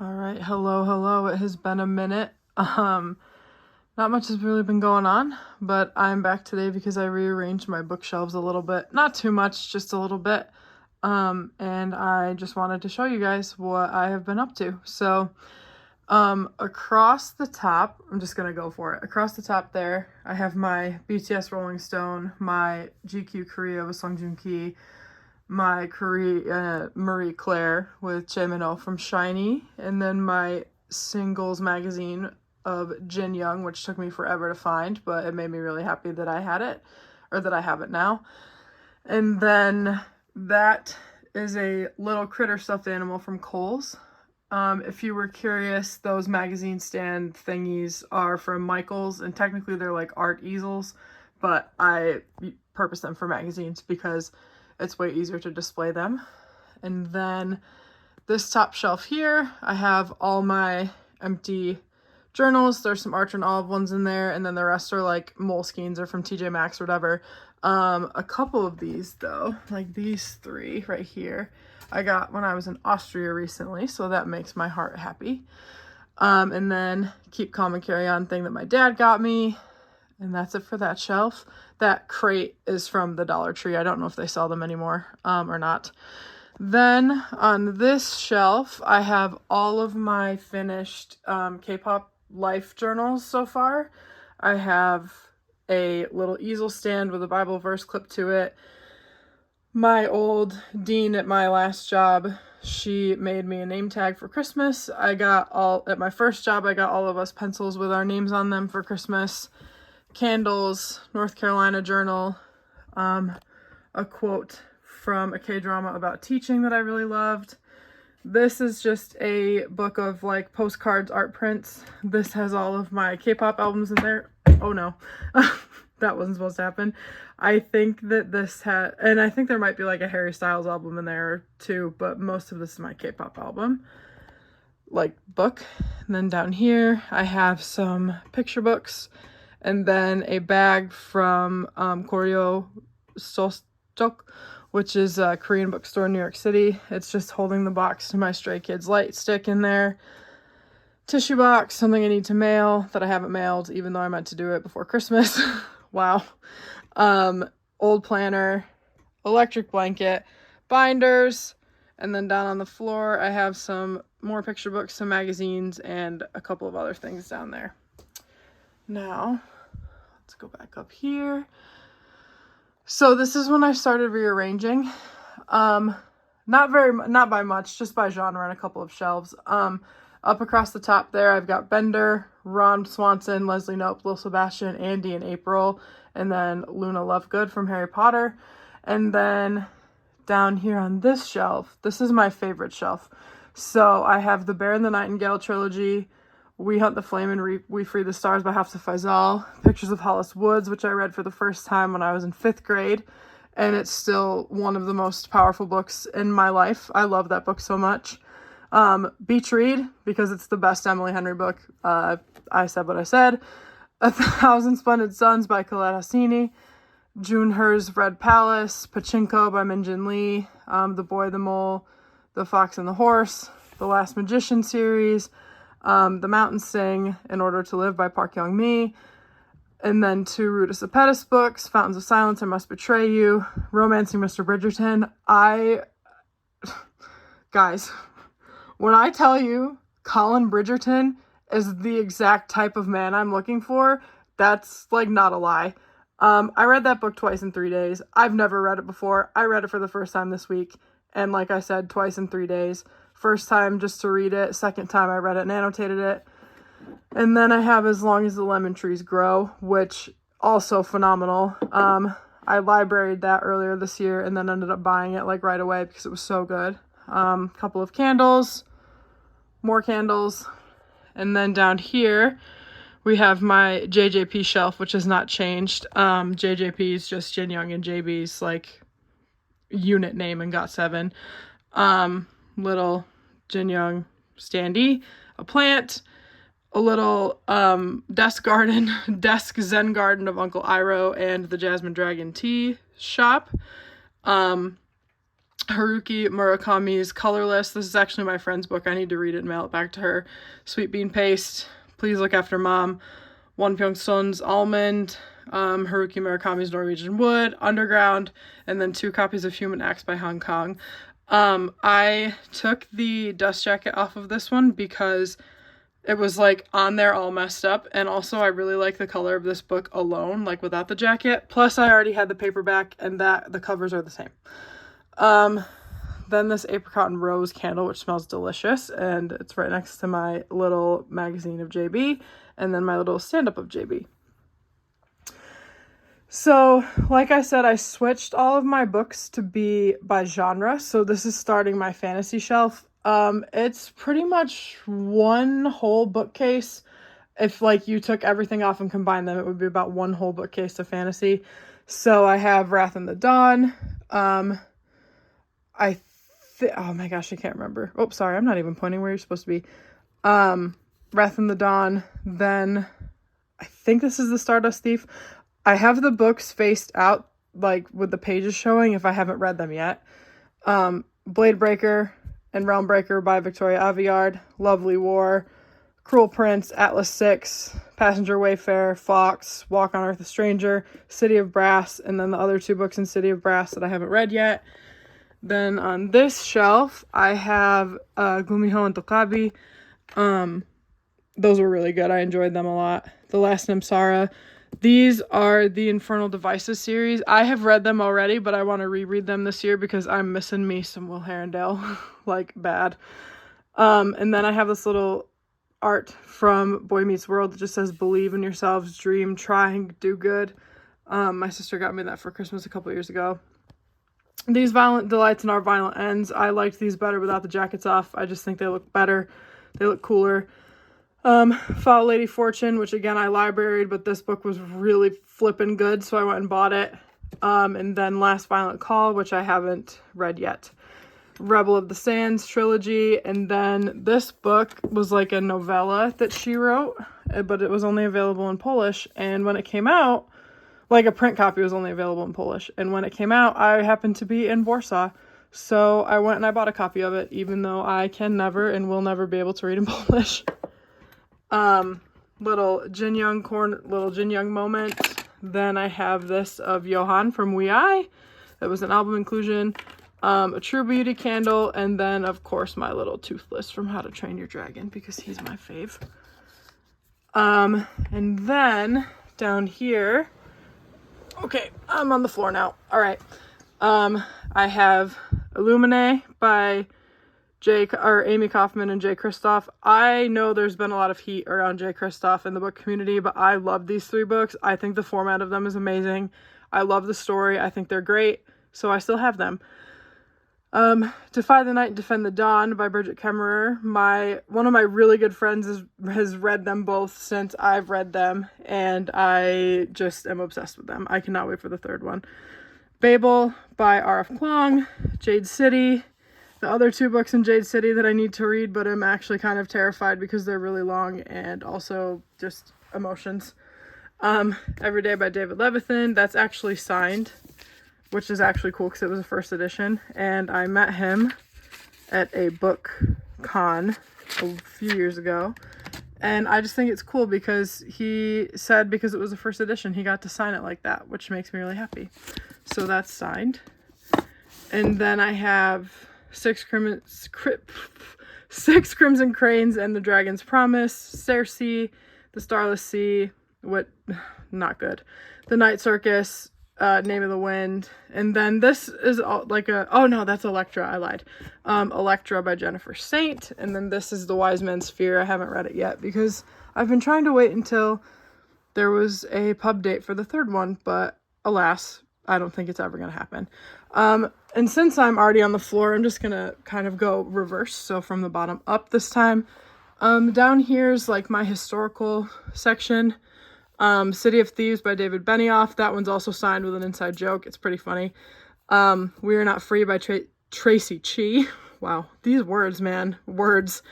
All right, hello. It has been a minute. Not much has really been going on, but I'm back today because I rearranged my bookshelves a little bit. Not too much, just a little bit. And I just wanted to show you guys what I have been up to. So, across the top, I'm just gonna go for it. Across the top there, I have my BTS Rolling Stone, my GQ Korea with Sung Joong Ki, my Marie Claire with Jae from SHINee, and then my singles magazine of Jin Young, which took me forever to find, but it made me really happy that I had it, or that I have it now. And then that is a little critter stuffed animal from Kohl's. If you were curious, those magazine stand thingies are from Michael's, and technically they're like art easels, but I purpose them for magazines because it's way easier to display them. And then this top shelf here, I have all my empty journals. There's some Archer and Olive ones in there, and then the rest are like Moleskines or from TJ Maxx or whatever. A couple of these though, like these three right here, I got when I was in Austria recently, so that makes my heart happy. And then Keep Calm and Carry On thing that my dad got me. And that's it for that shelf. That crate is from the Dollar Tree. I don't know if they sell them anymore or not. Then on this shelf, I have all of my finished K-pop life journals so far. I have a little easel stand with a Bible verse clipped to it. My old dean at my last job, she made me a name tag for Christmas. At my first job, I got all of us pencils with our names on them for Christmas. Candles, North Carolina journal, a quote from a K-drama about teaching that I really loved. This is just a book of like postcards, art prints. This has all of my K-pop albums in there. Oh no, that wasn't supposed to happen. I think that and I think there might be like a Harry Styles album in there too, but most of this is my K-pop album, like book. And then down here, I have some picture books. And then a bag from Koryo Sostok, which is a Korean bookstore in New York City. It's just holding the box to my Stray Kids light stick in there. Tissue box, something I need to mail that I haven't mailed, even though I meant to do it before Christmas. Wow. Old planner, electric blanket, binders, and then down on the floor, I have some more picture books, some magazines, and a couple of other things down there. Now, let's go back up here. So this is when I started rearranging. Not by much, just by genre and a couple of shelves. Up across the top there, I've got Bender, Ron Swanson, Leslie Knope, Lil Sebastian, Andy, and April, and then Luna Lovegood from Harry Potter. And then down here on this shelf, this is my favorite shelf. So I have the Bear and the Nightingale trilogy, We Hunt the Flame and We Free the Stars by Hafsa Faizal, Pictures of Hollis Woods, which I read for the first time when I was in 5th grade, and it's still one of the most powerful books in my life. I love that book so much. Beach Read, because it's the best Emily Henry book. I said what I said. 1,000 Splendid Suns by Colette Hassini, June Her's Red Palace, Pachinko by Min Jin Lee, The Boy, the Mole, The Fox and the Horse, The Last Magician series, The Mountains Sing, In Order to Live by Park Young-mi, and then 2 Ruta Sepetys books, Fountains of Silence, I Must Betray You, Romancing Mr. Bridgerton. Guys, when I tell you Colin Bridgerton is the exact type of man I'm looking for, that's like not a lie. I read that book twice in 3 days. I've never read it before. I read it for the first time this week, and like I said, twice in 3 days. First time just to read it. Second time I read it and annotated it. And then I have As Long as the Lemon Trees Grow, which also phenomenal. I libraried that earlier this year and then ended up buying it like right away because it was so good. Couple of candles, more candles. And then down here we have my JJP shelf, which has not changed. JJP is just Jin Young and JB's like unit name in GOT7. Little Jin Young standee, a plant, a little desk zen garden of Uncle Iroh and the Jasmine Dragon tea shop. Haruki Murakami's Colorless. This is actually my friend's book. I need to read it and mail it back to her. Sweet Bean Paste, Please Look After Mom, Won Pyong-sun's Almond, Haruki Murakami's Norwegian Wood, Underground, and then 2 copies of Human Acts by Hong Kong. I took the dust jacket off of this one because it was like on there all messed up, and also I really like the color of this book alone, like without the jacket. Plus I already had the paperback and that the covers are the same. Then this apricot and rose candle, which smells delicious, and it's right next to my little magazine of JB, and then my little stand-up of JB. So, like I said, I switched all of my books to be by genre, so this is starting my fantasy shelf. It's pretty much one whole bookcase. If, like, you took everything off and combined them, it would be about one whole bookcase of fantasy. So, I have Wrath in the Dawn, oh my gosh, I can't remember. Oh, sorry, I'm not even pointing where you're supposed to be. Wrath in the Dawn, then I think this is the Stardust Thief. I have the books faced out, like, with the pages showing if I haven't read them yet. Blade Breaker and Realm Breaker by Victoria Aveyard, Lovely War, Cruel Prince, Atlas 6, Passenger Wayfarer, Fox, Walk on Earth a Stranger, City of Brass, and then the other 2 books in City of Brass that I haven't read yet. Then on this shelf, I have Gumiho and Tokabi. Those were really good. I enjoyed them a lot. The Last Namsara. These are the Infernal Devices series. I have read them already, but I want to reread them this year because I'm missing me some Will Herondale, like, bad. And then I have this little art from Boy Meets World that just says, believe in yourselves, dream, try, and do good. My sister got me that for Christmas a couple years ago. These Violent Delights and Our Violent Ends. I liked these better without the jackets off. I just think they look better. They look cooler. Foul Lady Fortune, which again I libraried, but this book was really flippin' good, so I went and bought it. And then Last Violent Call, which I haven't read yet. Rebel of the Sands trilogy, and then this book was like a novella that she wrote, but it was only available in Polish, and when it came out, like, a print copy was only available in Polish, and when it came out, I happened to be in Warsaw, so I went and I bought a copy of it, even though I can never and will never be able to read in Polish. Little Jin Young moment. Then I have this of Johan from We I. That was an album inclusion. A True Beauty candle, and then, of course, my little Toothless from How to Train Your Dragon, because he's my fave. And then, down here... Okay, I'm on the floor now. All right. I have Illumine by Amy Kaufman and Jay Kristoff. I know there's been a lot of heat around Jay Kristoff in the book community, but I love these 3 books. I think the format of them is amazing. I love the story. I think they're great, so I still have them. Defy the Night, Defend the Dawn by Bridget Kemmerer. One of my really good friends has read them both since I've read them, and I just am obsessed with them. I cannot wait for the 3rd one. Babel by R.F. Kuang, Jade City, the other 2 books in Jade City that I need to read, but I'm actually kind of terrified because they're really long and also just emotions. Every Day by David Levithan, that's actually signed, which is actually cool because it was a first edition, and I met him at a book con a few years ago, and I just think it's cool because he said because it was a first edition he got to sign it like that, which makes me really happy. So that's signed. And then I have Six Crimson Cranes and the Dragon's Promise, Circe, The Starless Sea, not good, The Night Circus, Name of the Wind, and then this is that's Electra, I lied. Electra by Jennifer Saint, and then this is The Wise Man's Fear. I haven't read it yet because I've been trying to wait until there was a pub date for the 3rd one, but alas, I don't think it's ever going to happen. And since I'm already on the floor, I'm just going to kind of go reverse, so from the bottom up this time. Down here's like my historical section. City of Thieves by David Benioff. That one's also signed with an inside joke. It's pretty funny. We Are Not Free by Tracy Chee. Wow, these words, man. Words.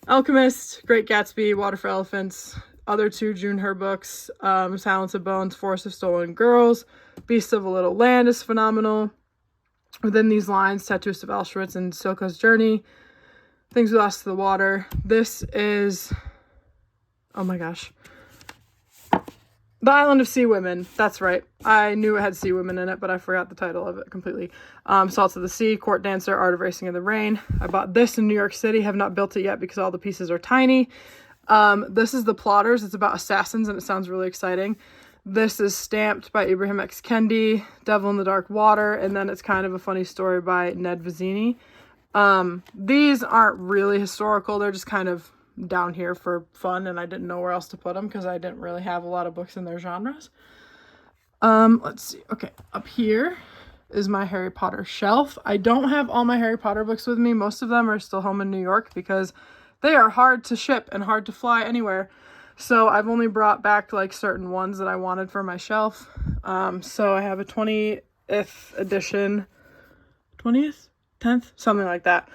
Alchemist, Great Gatsby, Water for Elephants, other 2 June Her books, Silence of Bones, Forest of Stolen Girls, Beasts of a Little Land is phenomenal. Within these lines, Tattooist of Auschwitz and Silka's Journey, Things We Lost to the Water. This is, oh my gosh, The Island of Sea Women. That's right. I knew it had sea women in it, but I forgot the title of it completely. Salts of the Sea, Court Dancer, Art of Racing in the Rain. I bought this in New York City. Have not built it yet because all the pieces are tiny. This is The Plotters. It's about assassins, and it sounds really exciting. This is stamped by Ibrahim X. Kendi, Devil in the Dark Water, and then it's kind of a funny story by Ned Vizzini. These aren't really historical. They're just kind of down here for fun, and I didn't know where else to put them because I didn't really have a lot of books in their genres. Let's see. Okay, up here is my Harry Potter shelf. I don't have all my Harry Potter books with me. Most of them are still home in New York because they are hard to ship and hard to fly anywhere. So I've only brought back like certain ones that I wanted for my shelf. So I have a 20th edition, 20th, 10th, something like that,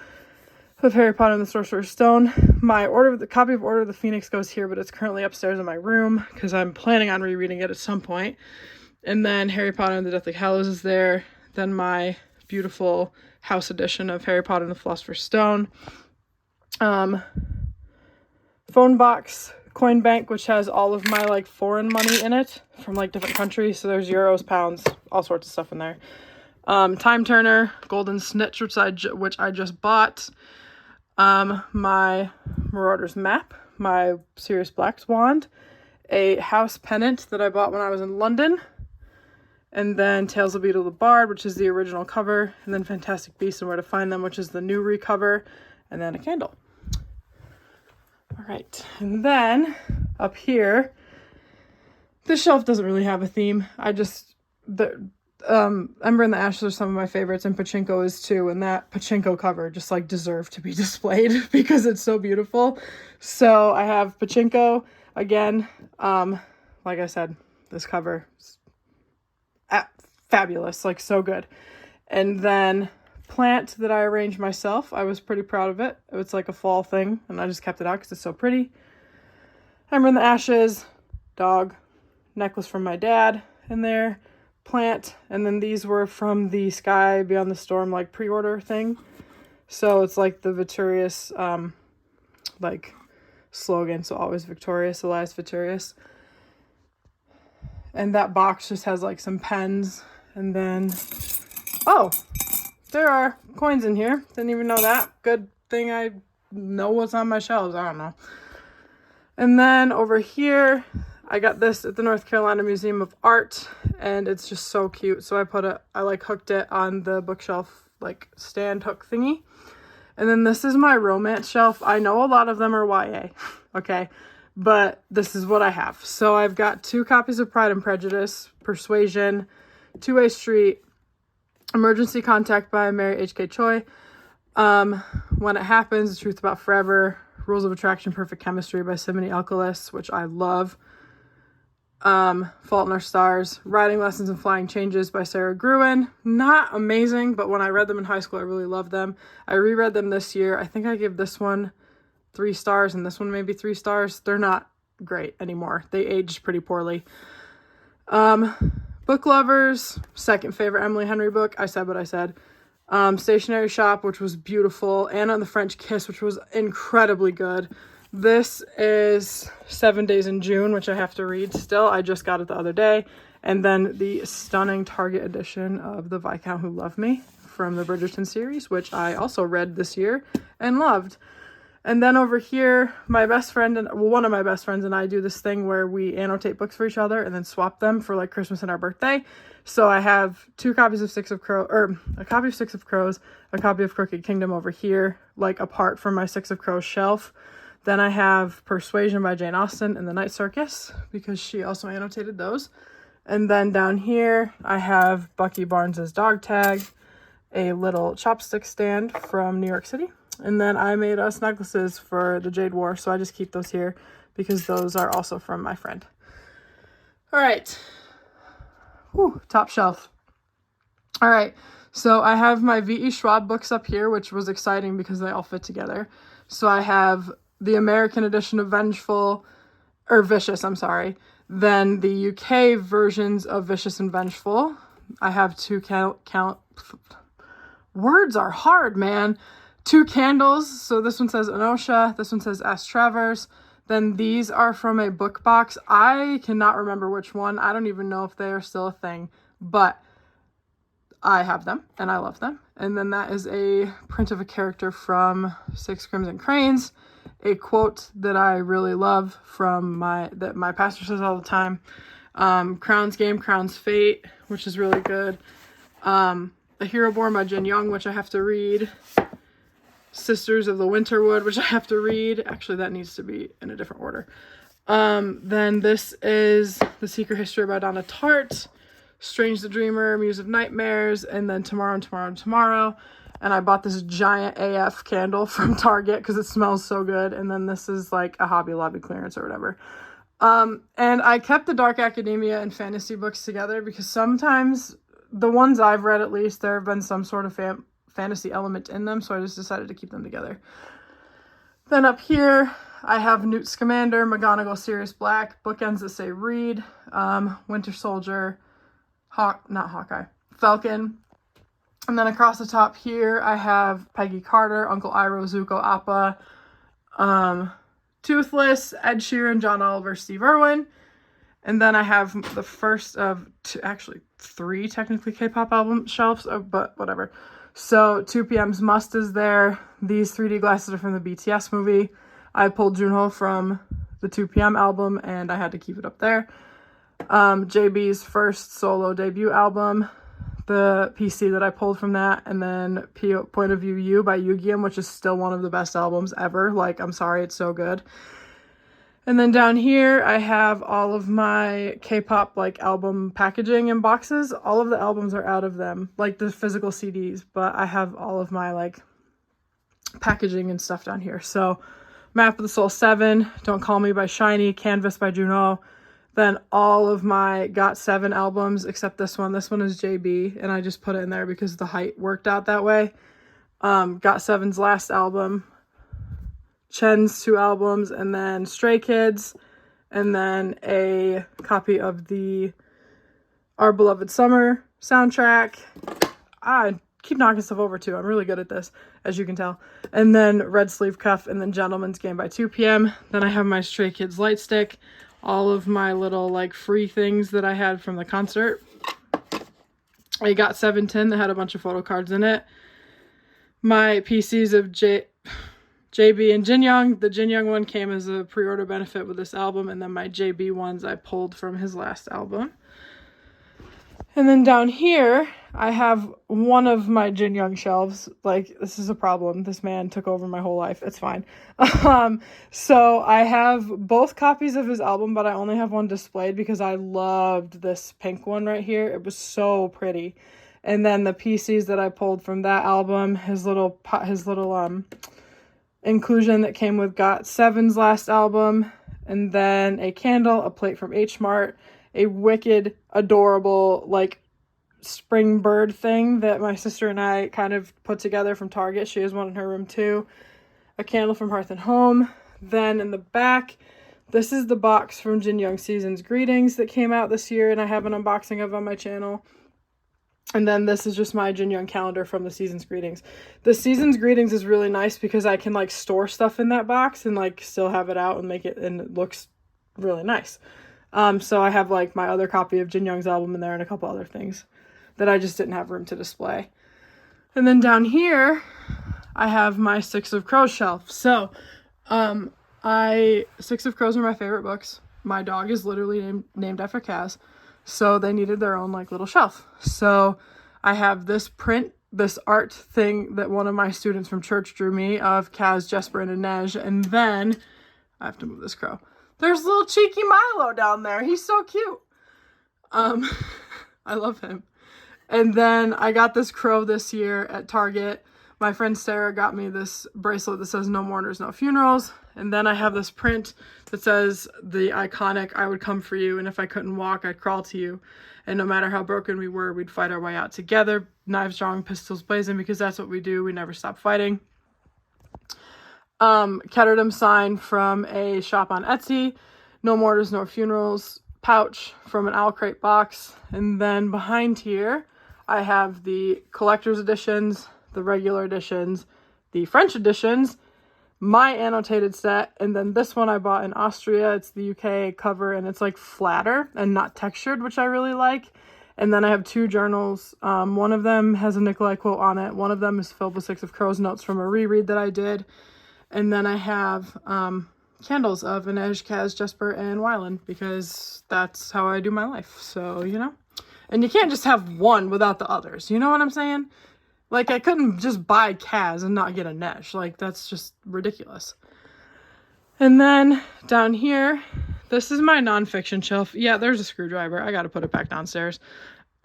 of Harry Potter and the Sorcerer's Stone. My copy of Order of the Phoenix goes here, but it's currently upstairs in my room because I'm planning on rereading it at some point. And then Harry Potter and the Deathly Hallows is there. Then my beautiful house edition of Harry Potter and the Philosopher's Stone. Phone box, coin bank, which has all of my like foreign money in it from like different countries. So there's euros, pounds, all sorts of stuff in there. Time Turner, Golden Snitch, which I just bought. My Marauder's Map, my Sirius Black's wand, a house pennant that I bought when I was in London, and then Tales of Beetle the Bard, which is the original cover, and then Fantastic Beasts and Where to Find Them, which is the new recover, and then a candle. All right, and then up here, this shelf doesn't really have a theme. Ember in the Ashes are some of my favorites, and Pachinko is too, and that Pachinko cover just like deserved to be displayed because it's so beautiful. So I have Pachinko again. Like I said, this cover is fabulous, like so good. And then plant that I arranged myself. I was pretty proud of it. It's like a fall thing, and I just kept it out because it's so pretty. Ember in the Ashes, dog, necklace from my dad in there, plant, and then these were from the Sky Beyond the Storm like pre-order thing. So it's like the Victorious like slogan, so always victorious, Elias Victorious. And that box just has like some pens, and then oh, there are coins in here. Didn't even know that. Good thing I know what's on my shelves. I don't know. And then over here, I got this at the North Carolina Museum of Art, and it's just so cute. So I like hooked it on the bookshelf, like stand hook thingy. And then this is my romance shelf. I know a lot of them are YA, okay? But this is what I have. So I've got 2 copies of Pride and Prejudice, Persuasion, Two-Way Street, Emergency Contact by Mary H.K. Choi, When It Happens, The Truth About Forever, Rules of Attraction, Perfect Chemistry by Simone Alcalis, which I love, Fault in Our Stars, Writing Lessons and Flying Changes by Sarah Gruen. Not amazing, but when I read them in high school, I really loved them. I reread them this year. I think I gave this one 3 stars and this one maybe 3 stars. They're not great anymore. They aged pretty poorly. Book Lovers, second favorite Emily Henry book. I said what I said. Stationery Shop, which was beautiful. Anna and the French Kiss, which was incredibly good. This is 7 Days in June, which I have to read still. I just got it the other day. And then the stunning Target edition of The Viscount Who Loved Me from the Bridgerton series, which I also read this year and loved. And then over here, my best friend and one of my best friends and I do this thing where we annotate books for each other and then swap them for like Christmas and our birthday. So I have 2 copies of Six of Crows, or a copy of Six of Crows, a copy of Crooked Kingdom over here, like apart from my Six of Crows shelf. Then I have Persuasion by Jane Austen and The Night Circus because she also annotated those. And then down here, I have Bucky Barnes's Dog Tag, a little chopstick stand from New York City. And then I made us necklaces for the Jade War, so I just keep those here because those are also from my friend. All right. Whew, top shelf. All right. So I have my V.E. Schwab books up here, which was exciting because they all fit together. So I have the American edition of Vicious, I'm sorry. Then the UK versions of Vicious and Vengeful. I have 2 words are hard, man. 2 candles. So this one says Anosha. This one says S. Travers. Then these are from a book box. I cannot remember which one. I don't even know if they are still a thing. But I have them and I love them. And then that is a print of a character from 6 Crimson Cranes. A quote that I really love from that my pastor says all the time. Crown's Game, Crown's Fate, which is really good. A Hero Born by Jin Young, which I have to read. Sisters of the Winterwood, which I have to read. Actually, that needs to be in a different order. Then this is The Secret History by Donna Tartt. Strange the Dreamer, Muse of Nightmares, and then Tomorrow and Tomorrow and Tomorrow. And I bought this giant AF candle from Target because it smells so good. And then this is like a Hobby Lobby clearance or whatever. And I kept the Dark Academia and fantasy books together because sometimes, the ones I've read at least, there have been some sort of fantasy element in them. So I just decided to keep them together. Then up here, I have Newt Scamander, McGonagall, Sirius Black, bookends that say Reed, Winter Soldier, not Hawkeye, Falcon. And then across the top here, I have Peggy Carter, Uncle Iroh, Zuko, Appa, Toothless, Ed Sheeran, John Oliver, Steve Irwin. And then I have the first of actually 3 technically K-pop album shelves, but whatever. So 2PM's Must is there. These 3D glasses are from the BTS movie. I pulled Junho from the 2PM album and I had to keep it up there. JB's first solo debut album, the PC that I pulled from that, and then Point of View You by Yugyeom, which is still one of the best albums ever. Like, I'm sorry, it's so good. And then down here, I have all of my K-pop, like, album packaging and boxes. All of the albums are out of them, like the physical CDs, but I have all of my, like, packaging and stuff down here. So, Map of the Soul 7, Don't Call Me by SHINee, Canvas by Junho. Then all of my GOT7 albums, except this one. This one is JB, and I just put it in there because the height worked out that way. GOT7's last album, Chen's 2 albums, and then Stray Kids, and then a copy of the Our Beloved Summer soundtrack. I keep knocking stuff over too. I'm really good at this, as you can tell. And then Red Sleeve Cuff, and then Gentleman's Game by 2PM. Then I have my Stray Kids light stick. All of my little, like, free things that I had from the concert. I got 710 that had a bunch of photo cards in it. My PCs of JB and Jin Young. The Jin Young one came as a pre-order benefit with this album. And then my JB ones I pulled from his last album. And then down here, I have one of my Jin Young shelves. Like, this is a problem. This man took over my whole life. It's fine. So I have both copies of his album, but I only have one displayed because I loved this pink one right here. It was so pretty. And then the PCs that I pulled from that album, his little inclusion that came with GOT7's last album, and then a candle, a plate from H Mart, a wicked, adorable, like, spring bird thing that my sister and I kind of put together from Target. She has one in her room too. A candle from Hearth and Home. Then in the back, this is the box from Jin Young Season's Greetings that came out this year, and I have an unboxing of on my channel. And then this is just my Jin Young calendar from the Season's Greetings. The Season's Greetings is really nice because I can, like, store stuff in that box and, like, still have it out and make it, and it looks really nice. So I have, like, my other copy of Jin Young's album in there and a couple other things that I just didn't have room to display. And then down here, I have my Six of Crows shelf. So, Six of Crows are my favorite books. My dog is literally named after Kaz. So they needed their own, like, little shelf. So I have this art thing that one of my students from church drew me of Kaz, Jesper, and Inej. And then, I have to move this crow. There's little cheeky Milo down there. He's so cute. I love him. And then I got this crow this year at Target. My friend Sarah got me this bracelet that says No Mourners, No Funerals. And then I have this print that says the iconic I would come for you, and if I couldn't walk, I'd crawl to you. And no matter how broken we were, we'd fight our way out together. Knives drawing, pistols blazing, because that's what we do. We never stop fighting. Ketterdam sign from a shop on Etsy. No Mortars, No Funerals pouch from an Owl Crate box. And then behind here, I have the collector's editions, the regular editions, the French editions, my annotated set, and then this one I bought in Austria. It's the UK cover, and it's like flatter and not textured, which I really like. And then I have 2 journals. One of them has a Nikolai quote on it. One of them is filled with 6 of Crow's notes from a reread that I did. And then I have candles of Inej, Kaz, Jesper, and Wyland, because that's how I do my life. So, you know. And you can't just have one without the others. You know what I'm saying? Like, I couldn't just buy Kaz and not get Inej. Like, that's just ridiculous. And then down here, this is my nonfiction shelf. Yeah, there's a screwdriver. I got to put it back downstairs.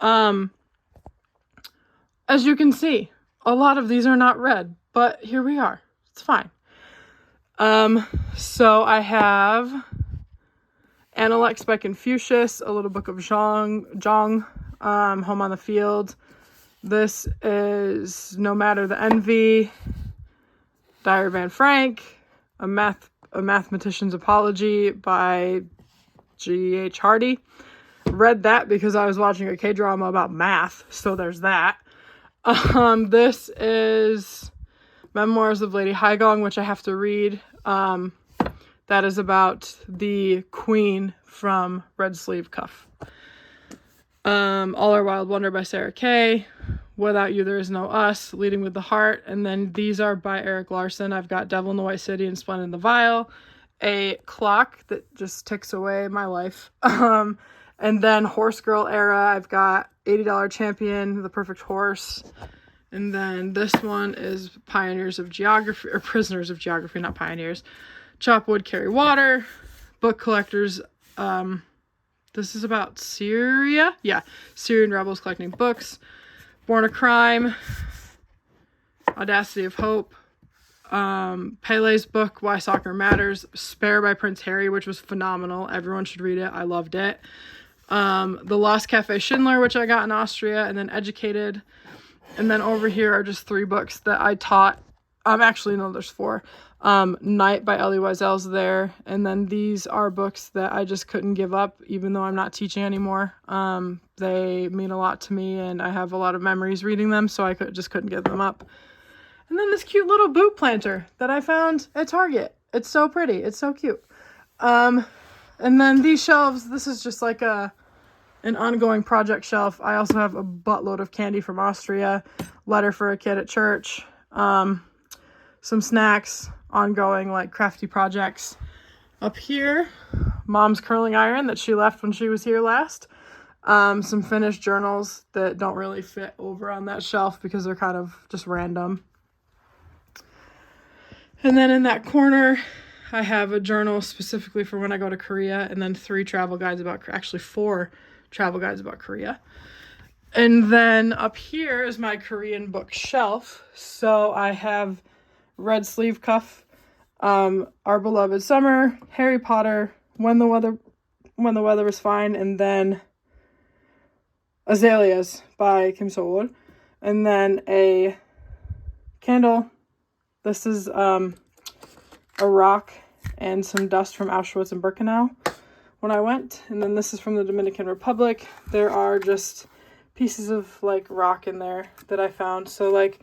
As you can see, a lot of these are not read, but here we are. It's fine. So I have Analects by Confucius, A Little Book of Zhang, Home on the Field. This is No Matter the Envy, Diary of Anne Frank, A Mathematician's Apology by G.H. Hardy. Read that because I was watching a K-drama about math, so there's that. This is Memoirs of Lady Haigong, which I have to read. That is about the queen from Red Sleeve Cuff. All Our Wild Wonder by Sarah Kay. Without You There Is No Us, Leading with the Heart. And then these are by Eric Larson. I've got Devil in the White City and Splendid in the Vial. A clock that just ticks away my life. And then Horse Girl era, I've got $80 Champion, The Perfect Horse. And then this one is Pioneers of Geography, or Prisoners of Geography, not Pioneers. Chop Wood, Carry Water. Book Collectors. This is about Syria. Yeah, Syrian rebels collecting books. Born a Crime. Audacity of Hope. Pele's book, Why Soccer Matters. Spare by Prince Harry, which was phenomenal. Everyone should read it. I loved it. The Lost Cafe Schindler, which I got in Austria. And then Educated. And then over here are just 3 books that I taught. Actually, no, there's 4. Night by Elie Wiesel's there. And then these are books that I just couldn't give up, even though I'm not teaching anymore. They mean a lot to me, and I have a lot of memories reading them, so I just couldn't give them up. And then this cute little boot planter that I found at Target. It's so pretty. It's so cute. And then these shelves, this is just like an ongoing project shelf. I also have a buttload of candy from Austria, letter for a kid at church, some snacks, ongoing like crafty projects. Up here, Mom's curling iron that she left when she was here last. Some finished journals that don't really fit over on that shelf because they're kind of just random. And then in that corner, I have a journal specifically for when I go to Korea, and then 4 travel guides about Korea. And then up here is my Korean bookshelf. So I have Red Sleeve Cuff, Our Beloved Summer, Harry Potter, When the Weather Was Fine, and then Azaleas by Kim So-woon. And then a candle. This is a rock and some dust from Auschwitz and Birkenau when I went. And then this is from the Dominican Republic. There are just pieces of like rock in there that I found. So like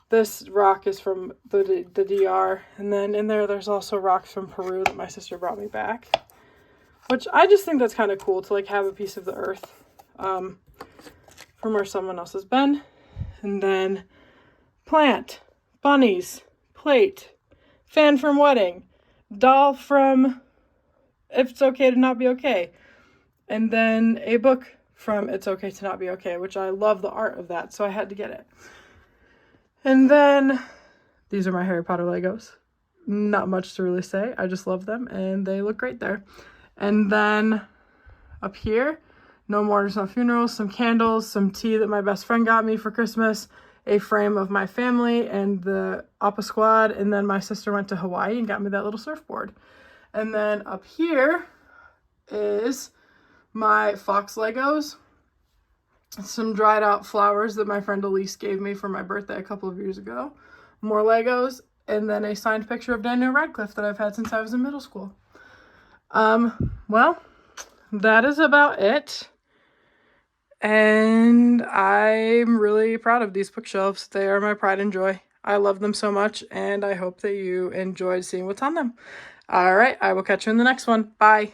this rock is from the DR. And then in there's also rocks from Peru that my sister brought me back. Which I just think that's kind of cool to like have a piece of the earth from where someone else has been. And then plant, bunnies, plate, fan from wedding, doll from If It's Okay to Not Be Okay, and then a book from It's Okay to Not Be Okay, which I love the art of that, so I had to get it. And then these are my Harry Potter Legos. Not much to really say. I just love them, and they look great there. And then up here, No Mourners, No Funerals, some candles, some tea that my best friend got me for Christmas, a frame of my family and the Appa Squad, and then my sister went to Hawaii and got me that little surfboard. And then up here is my Fox Legos, some dried out flowers that my friend Elise gave me for my birthday a couple of years ago, more Legos, and then a signed picture of Daniel Radcliffe that I've had since I was in middle school. Well, that is about it. And I'm really proud of these bookshelves. They are my pride and joy. I love them so much, and I hope that you enjoyed seeing what's on them. All right, I will catch you in the next one. Bye.